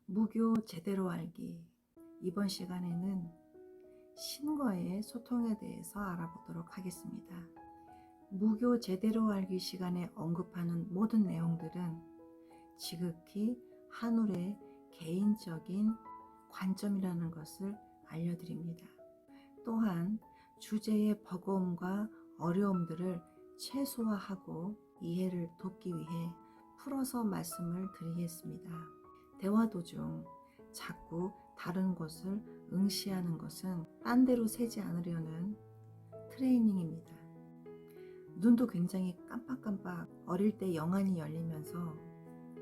무교 제대로 알기. 이번 시간에는 신과의 소통에 대해서 알아보도록 하겠습니다. 무교 제대로 알기 시간에 언급하는 모든 내용들은 지극히 한울의 개인적인 관점이라는 것을 알려드립니다. 또한 주제의 버거움과 어려움들을 최소화하고 이해를 돕기 위해 풀어서 말씀을 드리겠습니다. 대화 도중 자꾸 다른 것을 응시하는 것은 딴 데로 새지 않으려는 트레이닝입니다. 눈도 굉장히 깜빡깜빡 어릴 때 영안이 열리면서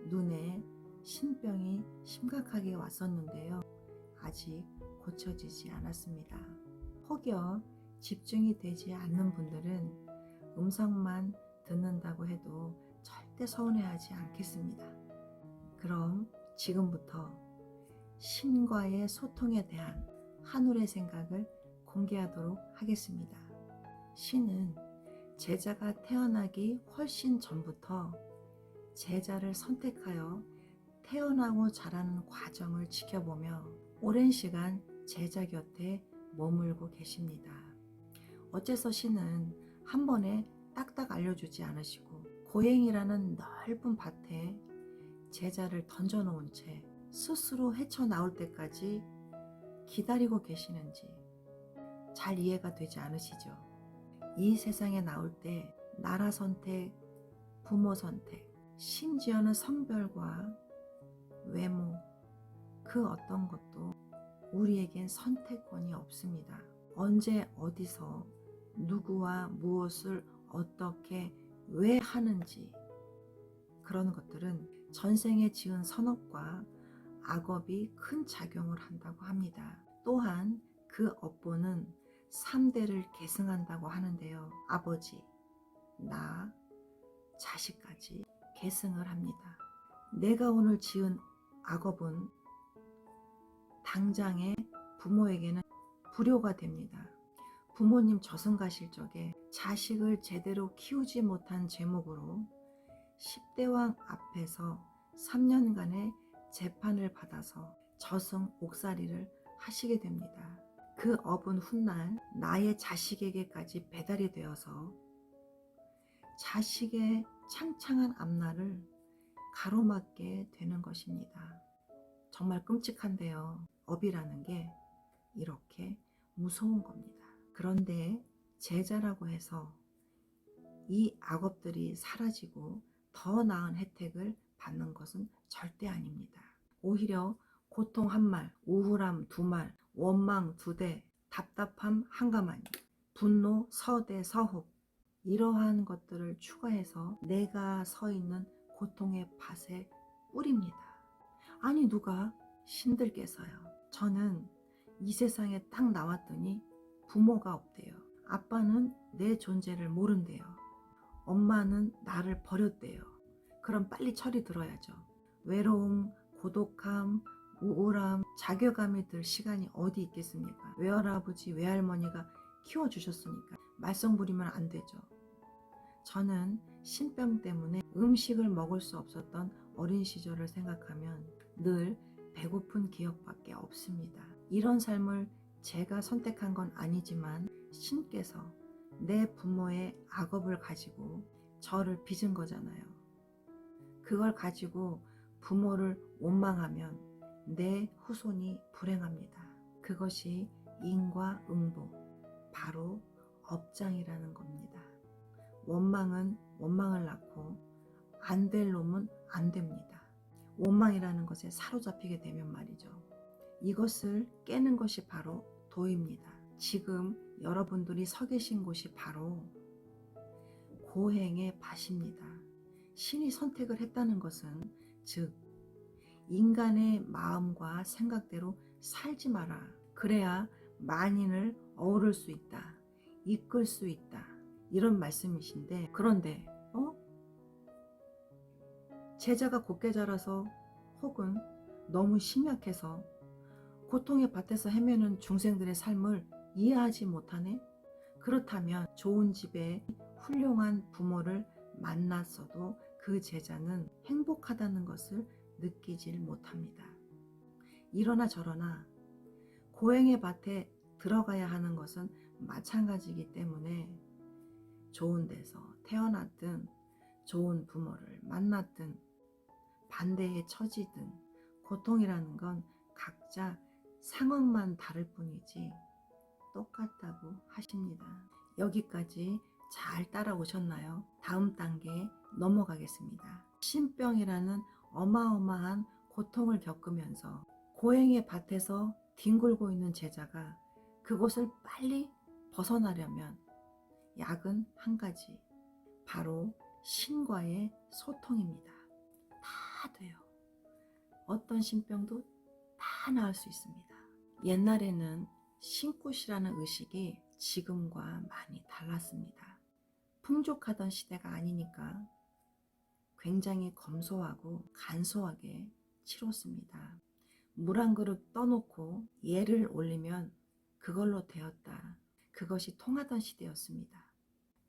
눈에 신병이 심각하게 왔었는데요. 아직 고쳐지지 않았습니다. 혹여 집중이 되지 않는 분들은 음성만 듣는다고 해도 절대 서운해하지 않겠습니다. 그럼 지금부터 신과의 소통에 대한 한울의 생각을 공개하도록 하겠습니다. 신은 제자가 태어나기 훨씬 전부터 제자를 선택하여 태어나고 자라는 과정을 지켜보며 오랜 시간 제자 곁에 머물고 계십니다. 어째서 신은 한 번에 딱딱 알려주지 않으시고 고행이라는 넓은 밭에 제자를 던져놓은 채 스스로 헤쳐나올 때까지 기다리고 계시는지 잘 이해가 되지 않으시죠? 이 세상에 나올 때 나라 선택, 부모 선택, 심지어는 성별과 외모, 그 어떤 것도 우리에겐 선택권이 없습니다. 언제 어디서 누구와 무엇을 어떻게 왜 하는지 그런 것들은 전생에 지은 선업과 악업이 큰 작용을 한다고 합니다. 또한 그 업보는 3대를 계승한다고 하는데요. 아버지, 나, 자식까지 계승을 합니다. 내가 오늘 지은 악업은 당장의 부모에게는 불효가 됩니다. 부모님 저승 가실 적에 자식을 제대로 키우지 못한 제목으로 10대왕 앞에서 3년간의 재판을 받아서 저승 옥살이를 하시게 됩니다. 그 업은 훗날 나의 자식에게까지 배달이 되어서 자식의 창창한 앞날을 가로막게 되는 것입니다. 정말 끔찍한데요. 업이라는 게 이렇게 무서운 겁니다. 그런데 제자라고 해서 이 악업들이 사라지고 더 나은 혜택을 받는 것은 절대 아닙니다. 오히려 고통 한 말, 우울함 두 말, 원망 두 대, 답답함 한가마니, 분노 서대 서흡, 이러한 것들을 추가해서 내가 서 있는 고통의 밭에 뿌립니다. 아니 누가? 신들께서요. 저는 이 세상에 딱 나왔더니 부모가 없대요. 아빠는 내 존재를 모른대요. 엄마는 나를 버렸대요. 그럼 빨리 철이 들어야죠. 외로움, 고독함, 우울함, 자괴감이 들 시간이 어디 있겠습니까? 외할아버지, 외할머니가 키워주셨으니까 말썽 부리면 안 되죠. 저는 신병 때문에 음식을 먹을 수 없었던 어린 시절을 생각하면 늘 배고픈 기억밖에 없습니다. 이런 삶을 제가 선택한 건 아니지만 신께서 내 부모의 악업을 가지고 저를 빚은 거잖아요. 그걸 가지고 부모를 원망하면 내 후손이 불행합니다. 그것이 인과응보, 바로 업장이라는 겁니다. 원망은 원망을 낳고 안 될 놈은 안 됩니다. 원망이라는 것에 사로잡히게 되면 말이죠. 이것을 깨는 것이 바로 도입니다. 지금 여러분들이 서 계신 곳이 바로 고행의 밭입니다. 신이 선택을 했다는 것은 즉 인간의 마음과 생각대로 살지 마라. 그래야 만인을 어우를 수 있다. 이끌 수 있다. 이런 말씀이신데 그런데 제자가 곱게 자라서 혹은 너무 심약해서 고통의 밭에서 헤매는 중생들의 삶을 이해하지 못하네? 그렇다면 좋은 집에 훌륭한 부모를 만났어도 그 제자는 행복하다는 것을 느끼질 못합니다. 이러나 저러나 고행의 밭에 들어가야 하는 것은 마찬가지이기 때문에 좋은 데서 태어났든 좋은 부모를 만났든 반대의 처지든 고통이라는 건 각자 상황만 다를 뿐이지 똑같다고 하십니다. 여기까지 잘 따라오셨나요? 다음 단계 넘어가겠습니다. 신병이라는 어마어마한 고통을 겪으면서 고행의 밭에서 뒹굴고 있는 제자가 그곳을 빨리 벗어나려면 약은 한 가지, 바로 신과의 소통입니다. 다 돼요. 어떤 신병도 다 나을 수 있습니다. 옛날에는 신굿이라는 의식이 지금과 많이 달랐습니다. 풍족하던 시대가 아니니까 굉장히 검소하고 간소하게 치렀습니다. 물 한 그릇 떠놓고 예를 올리면 그걸로 되었다. 그것이 통하던 시대였습니다.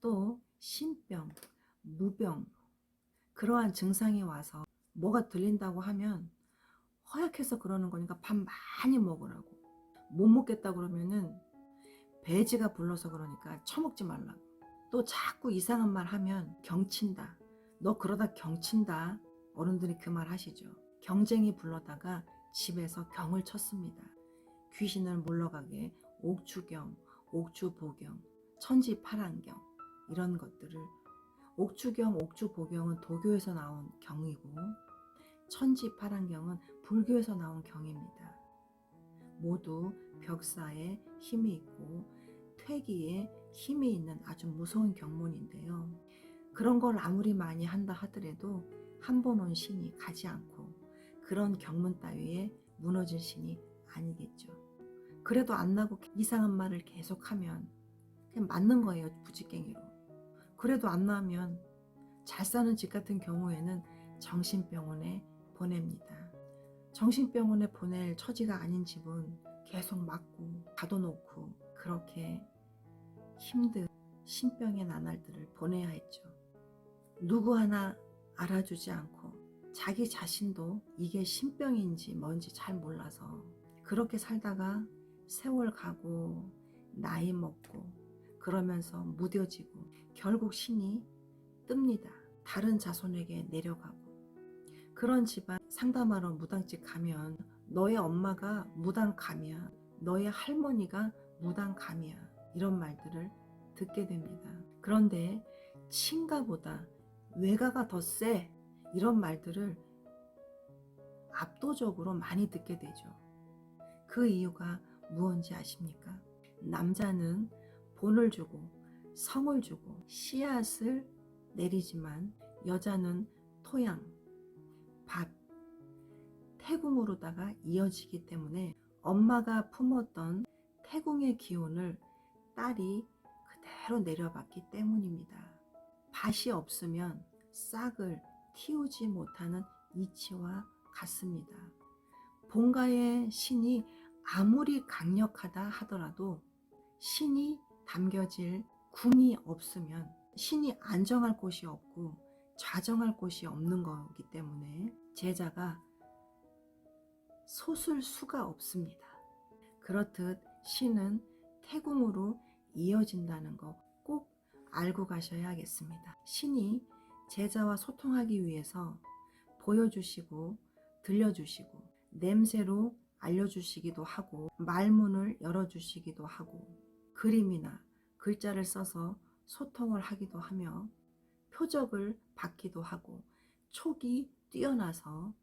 또 신병, 무병, 그러한 증상이 와서 뭐가 들린다고 하면 허약해서 그러는 거니까 밥 많이 먹으라고, 못 먹겠다 그러면은 배지가 불러서 그러니까 처먹지 말라고, 또 자꾸 이상한 말 하면 경친다, 너 그러다 경친다, 어른들이 그 말 하시죠. 경쟁이 불러다가 집에서 경을 쳤습니다. 귀신을 물러가게 옥추경, 옥추보경, 천지파랑경, 이런 것들을, 옥추경, 옥추보경은 도교에서 나온 경이고 천지파랑경은 불교에서 나온 경입니다. 모두 벽사에 힘이 있고 퇴기에 힘이 있는 아주 무서운 경문인데요. 그런 걸 아무리 많이 한다 하더라도 한 번 온 신이 가지 않고 그런 경문 따위에 무너질 신이 아니겠죠. 그래도 안 나고 이상한 말을 계속하면 그냥 맞는 거예요, 부지깽이로. 그래도 안 나면 잘 사는 집 같은 경우에는 정신병원에 보냅니다. 정신병원에 보낼 처지가 아닌 집은 계속 맞고 가둬놓고 그렇게 힘든 신병의 나날들을 보내야 했죠. 누구 하나 알아주지 않고 자기 자신도 이게 신병인지 뭔지 잘 몰라서 그렇게 살다가 세월 가고 나이 먹고 그러면서 무뎌지고 결국 신이 뜹니다. 다른 자손에게 내려가고. 그런 집안 상담하러 무당집 가면 너의 엄마가 무당감이야, 너의 할머니가 무당감이야, 이런 말들을 듣게 됩니다. 그런데 친가보다 외가가 더 세, 이런 말들을 압도적으로 많이 듣게 되죠. 그 이유가 무엇인지 아십니까? 남자는 본을 주고 성을 주고 씨앗을 내리지만 여자는 토양, 밭, 태궁으로다가 이어지기 때문에 엄마가 품었던 태궁의 기운을 딸이 그대로 내려받기 때문입니다. 밭이 없으면 싹을 틔우지 못하는 이치와 같습니다. 본가의 신이 아무리 강력하다 하더라도 신이 담겨질 궁이 없으면 신이 안정할 곳이 없고 좌정할 곳이 없는 거기 때문에 제자가 솟을 수가 없습니다. 그렇듯 신은 태궁으로 이어진다는 거 꼭 알고 가셔야겠습니다. 신이 제자와 소통하기 위해서 보여주시고 들려주시고 냄새로 알려주시기도 하고 말문을 열어주시기도 하고 그림이나 글자를 써서 소통을 하기도 하며 표적을 받기도 하고 촉이 뛰어나서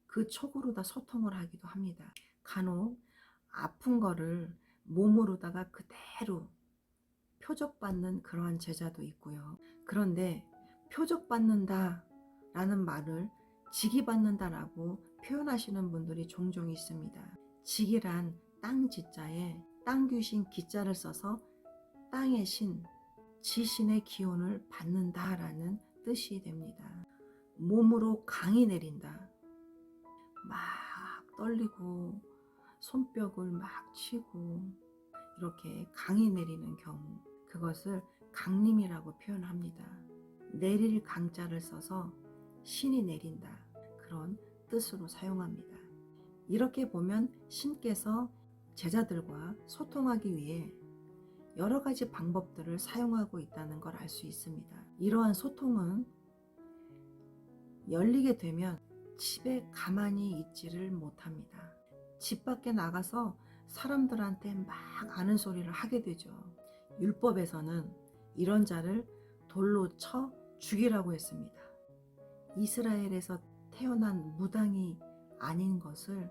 그 촉으로다 소통을 하기도 합니다. 간혹 아픈 거를 몸으로다가 그대로 표적받는 그러한 제자도 있고요. 그런데 표적받는다 라는 말을 직이받는다라고 표현하시는 분들이 종종 있습니다. 직이란 땅 지자에 땅 귀신 기자를 써서 땅의 신, 지신의 기운을 받는다라는 뜻이 됩니다. 몸으로 강이 내린다. 막 떨리고 손뼉을 막 치고 이렇게 강이 내리는 경우, 그것을 강림이라고 표현합니다. 내릴 강자를 써서 신이 내린다, 그런 뜻으로 사용합니다. 이렇게 보면 신께서 제자들과 소통하기 위해 여러 가지 방법들을 사용하고 있다는 걸 알 수 있습니다. 이러한 소통은 열리게 되면 집에 가만히 있지를 못합니다. 집 밖에 나가서 사람들한테 막 아는 소리를 하게 되죠. 율법에서는 이런 자를 돌로 쳐 죽이라고 했습니다. 이스라엘에서 태어난 무당이 아닌 것을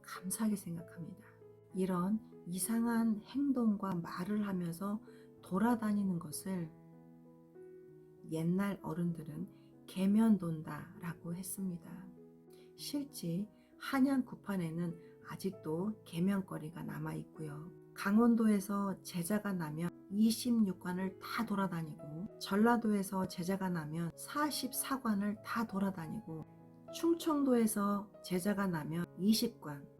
감사하게 생각합니다. 이런 이상한 행동과 말을 하면서 돌아다니는 것을 옛날 어른들은 계면돈다라고 했습니다. 실제 한양 구판에는 아직도 계면거리가 남아 있고요. 강원도에서 제자가 나면 26관을 다 돌아다니고, 전라도에서 제자가 나면 44관을 다 돌아다니고, 충청도에서 제자가 나면 20관,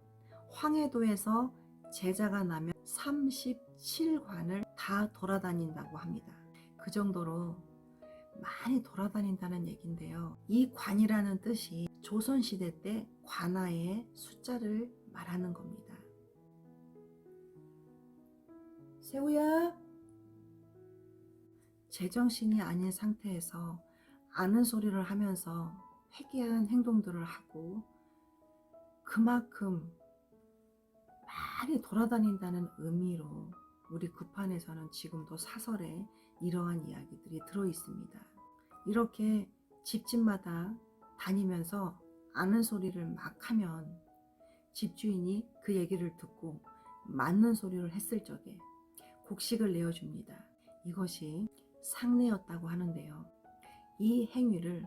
황해도에서 제자가 나면 37관을 다 돌아다닌다고 합니다. 그 정도로 많이 돌아다닌다는 얘긴데요. 이 관이라는 뜻이 조선시대 때 관아의 숫자를 말하는 겁니다. 세우야, 제정신이 아닌 상태에서 아는 소리를 하면서 회개한 행동들을 하고 그만큼 많이 돌아다닌다는 의미로 우리 구판에서는 지금도 사설에 이러한 이야기들이 들어있습니다. 이렇게 집집마다 다니면서 아는 소리를 막 하면 집주인이 그 얘기를 듣고 맞는 소리를 했을 적에 곡식을 내어줍니다. 이것이 상례였다고 하는데요. 이 행위를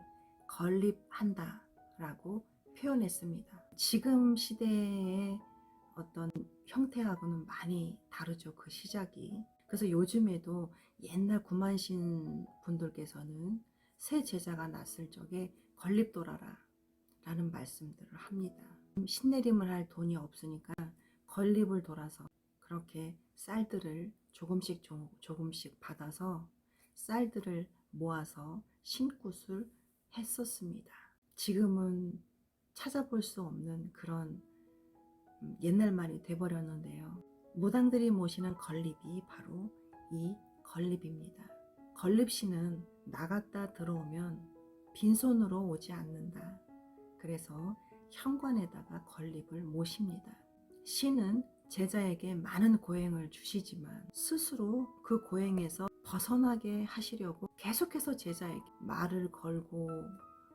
건립한다 라고 표현했습니다. 지금 시대의 어떤 형태하고는 많이 다르죠. 그 시작이. 그래서 요즘에도 옛날 구만신 분들께서는 새 제자가 났을 적에 건립돌아라 라는 말씀들을 합니다. 신내림을 할 돈이 없으니까 건립을 돌아서 그렇게 쌀들을 조금씩 받아서 쌀들을 모아서 신굿을 했었습니다. 지금은 찾아볼 수 없는 그런 옛날 말이 돼버렸는데요. 무당들이 모시는 건립이 바로 이 건립입니다. 건립신은 나갔다 들어오면 빈손으로 오지 않는다. 그래서 현관에다가 건립을 모십니다. 신은 제자에게 많은 고행을 주시지만 스스로 그 고행에서 벗어나게 하시려고 계속해서 제자에게 말을 걸고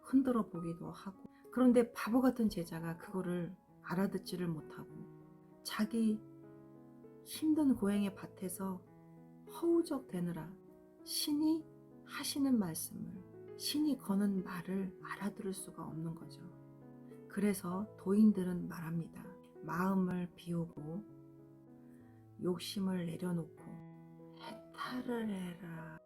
흔들어 보기도 하고, 그런데 바보 같은 제자가 그거를 알아듣지를 못하고 자기 힘든 고행의 밭에서 허우적 대느라 신이 하시는 말씀을, 신이 거는 말을 알아들을 수가 없는 거죠. 그래서 도인들은 말합니다. 마음을 비우고 욕심을 내려놓고 해탈을 해라.